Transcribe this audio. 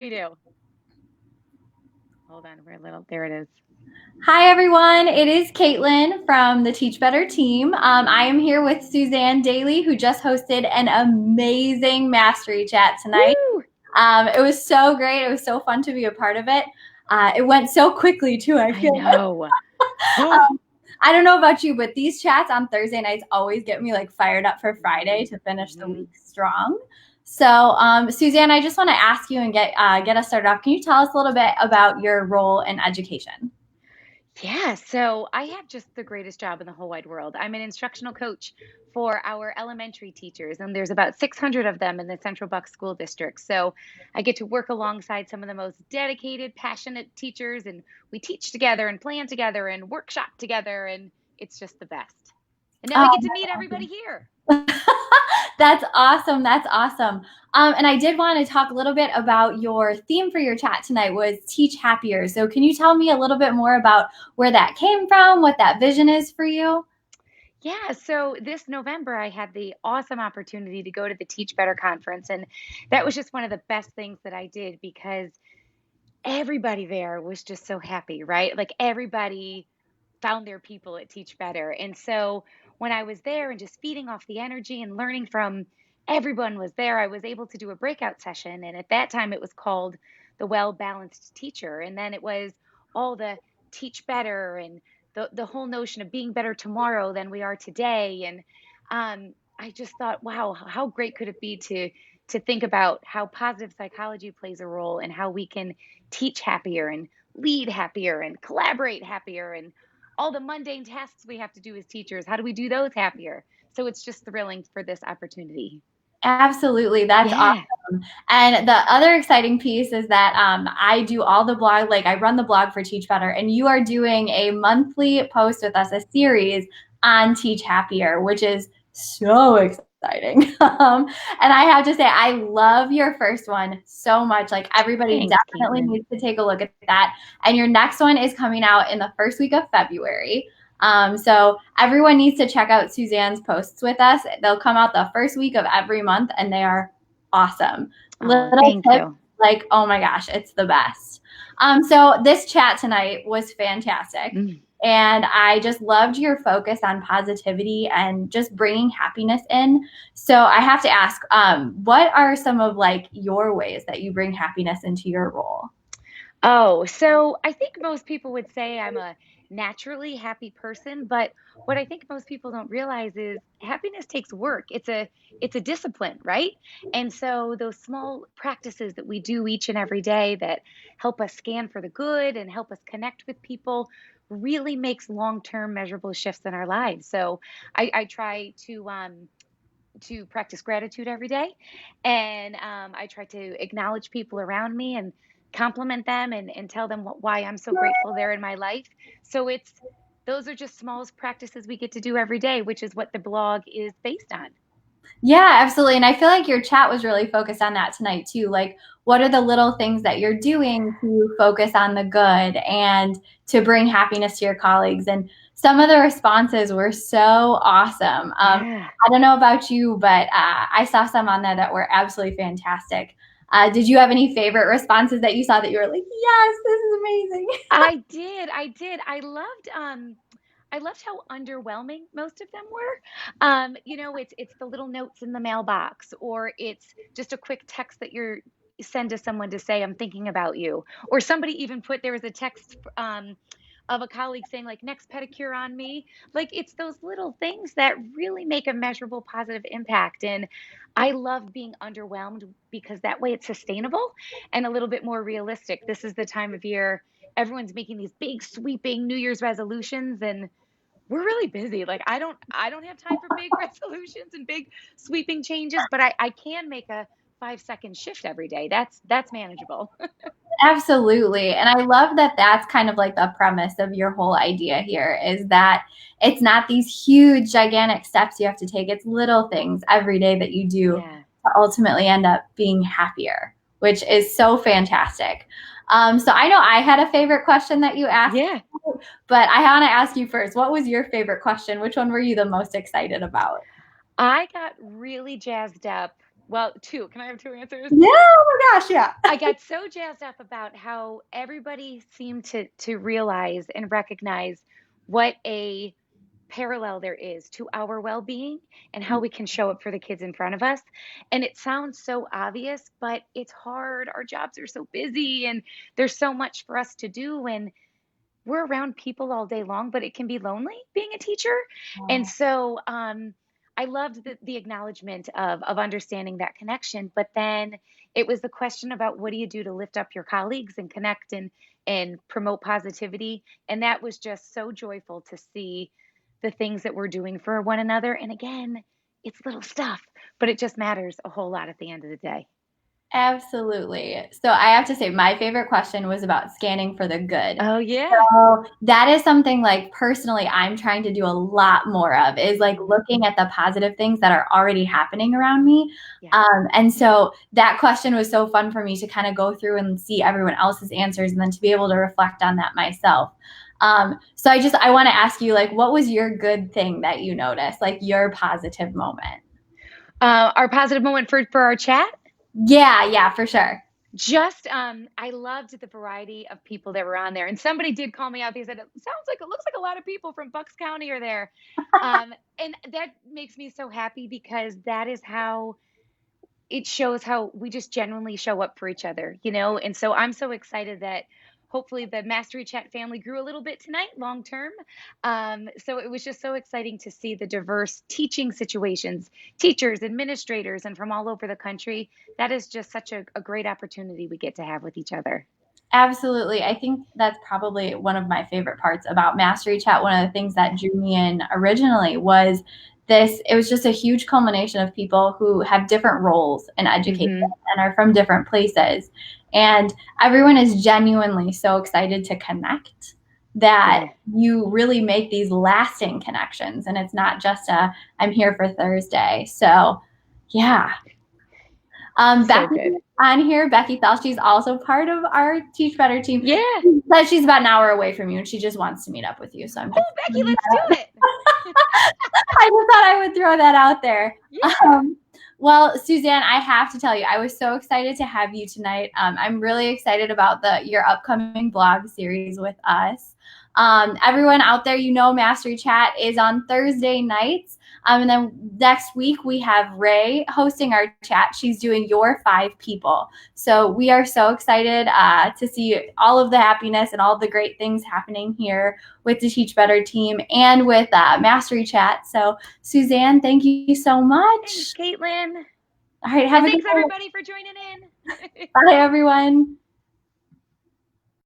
We do. Hold on, we're a little. There it is. Hi, everyone. It is Caitlin from the Teach Better team. I am here with Suzanne Dailey, who just hosted an amazing mastery chat tonight. Woo! It was so great. It was so fun to be a part of it. It went so quickly, too, I I feel. know. Oh, I don't know about you, but these chats on Thursday nights always get me like fired up for Friday to finish the mhm. week strong. So, Suzanne, I just want to ask you and get us started off. Can you tell us a little bit about your role in education? Yeah. So I have just the greatest job in the whole wide world. I'm an instructional coach for our elementary teachers, and there's about 600 of them in the Central Bucks School District. So I get to work alongside some of the most dedicated, passionate teachers, and we teach together and plan together and workshop together, and it's just the best. And now I get to meet everybody here. That's awesome. That's awesome. And I did want to talk a little bit about your theme for your chat tonight was teach happier. So can you tell me a little bit more about where that came from, what that vision is for you? Yeah, so this November, I had the awesome opportunity to go to the Teach Better conference. And that was just one of the best things that I did because everybody there was just so happy, right? Like everybody found their people at Teach Better. And so when I was there and just feeding off the energy and learning from everyone was there, I was able to do a breakout session. And at that time, it was called the Well Balanced Teacher. And then it was all the teach better and the whole notion of being better tomorrow than we are today. And I just thought, wow, how great could it be to think about how positive psychology plays a role and how we can teach happier and lead happier and collaborate happier and all the mundane tasks we have to do as teachers, how do we do those happier? So it's just thrilling for this opportunity. Absolutely. That's Yeah. awesome. And the other exciting piece is that I do all the blog, like I run the blog for Teach Better, and you are doing a monthly post with us, a series on Teach Happier, which is so exciting. And I have to say, I love your first one so much. Like everybody Thanks, definitely Caitlin. needs to take a look at that. And your next one is coming out in the first week of February. So everyone needs to check out Suzanne's posts with us. They'll come out the first week of every month, and they are awesome. Oh, Little thank tips, you. like, oh my gosh, it's the best. So this chat tonight was fantastic. Mm. And I just loved your focus on positivity and just bringing happiness in. So I have to ask, what are some of like your ways that you bring happiness into your role? Oh, so I think most people would say I'm a naturally happy person, but what I think most people don't realize is happiness takes work. It's a discipline, right? And so those small practices that we do each and every day that help us scan for the good and help us connect with people really makes long-term measurable shifts in our lives. So I try to practice gratitude every day. And I try to acknowledge people around me and compliment them and tell them why I'm so grateful they're in my life. So those are just small practices we get to do every day, which is what the blog is based on. Yeah, absolutely. And I feel like your chat was really focused on that tonight too. Like, what are the little things that you're doing to focus on the good and to bring happiness to your colleagues? And some of the responses were so awesome. Yeah. I don't know about you, but I saw some on there that were absolutely fantastic. Did you have any favorite responses that you saw that you were like, yes, this is amazing? I did. I did. I loved how underwhelming most of them were. It's the little notes in the mailbox, or it's just a quick text that you're send to someone to say I'm thinking about you. Or somebody even put there was a text of a colleague saying like next pedicure on me. Like it's those little things that really make a measurable positive impact. And I love being underwhelmed because that way it's sustainable and a little bit more realistic. This is the time of year everyone's making these big sweeping New Year's resolutions and we're really busy. Like I don't have time for big resolutions and big sweeping changes, but I can make a 5-second shift every day. That's manageable. Absolutely. And I love that that's kind of like the premise of your whole idea here is that it's not these huge, gigantic steps you have to take. It's little things every day that you do Yeah. to ultimately end up being happier, which is so fantastic. So I know I had a favorite question that you asked, Yeah. but I want to ask you first. What was your favorite question? Which one were you the most excited about? I got really jazzed up Well, two. Can I have two answers? Yeah, oh my gosh, yeah. I got so jazzed up about how everybody seemed to realize and recognize what a parallel there is to our well-being and how we can show up for the kids in front of us. And it sounds so obvious, but it's hard. Our jobs are so busy and there's so much for us to do, and we're around people all day long, but it can be lonely being a teacher. And so I loved the acknowledgement of understanding that connection. But then it was the question about what do you do to lift up your colleagues and connect and promote positivity. And that was just so joyful to see the things that we're doing for one another. And again, it's little stuff, but it just matters a whole lot at the end of the day. Absolutely. So I have to say, my favorite question was about scanning for the good. Oh, yeah. So that is something like personally I'm trying to do a lot more of, is like looking at the positive things that are already happening around me. Yeah. And so that question was so fun for me to kind of go through and see everyone else's answers and then to be able to reflect on that myself. So I want to ask you, like, what was your good thing that you noticed, like your positive moment? Our positive moment for our chat. Yeah, for sure. Just, I loved the variety of people that were on there, and somebody did call me out. They said, it looks like a lot of people from Bucks County are there." And that makes me so happy because that is how it shows how we just genuinely show up for each other, you know? And so I'm so excited that hopefully the Mastery Chat family grew a little bit tonight, long term. So it was just so exciting to see the diverse teaching situations, teachers, administrators, and from all over the country. That is just such a great opportunity we get to have with each other. Absolutely. I think that's probably one of my favorite parts about Mastery Chat. One of the things that drew me in originally was this. It was just a huge culmination of people who have different roles in education and are from different places. And everyone is genuinely so excited to connect that you really make these lasting connections. And it's not just I'm here for Thursday. So, yeah. Becky on here, Becky Thal, she's also part of our Teach Better team. Yeah. But she's about an hour away from you and she just wants to meet up with you. So I'm just Becky, let's do it. I just thought I would throw that out there. Yeah. Well, Suzanne, I have to tell you, I was so excited to have you tonight. I'm really excited about your upcoming blog series with us. Everyone out there, Mastery Chat is on Thursday nights. And then next week we have Ray hosting our chat. She's doing Your 5 People. So we are so excited to see all of the happiness and all the great things happening here with the Teach Better team and with Mastery Chat. So Suzanne, thank you so much. Thanks, Caitlin. All right, thanks everybody for joining in. Bye, everyone.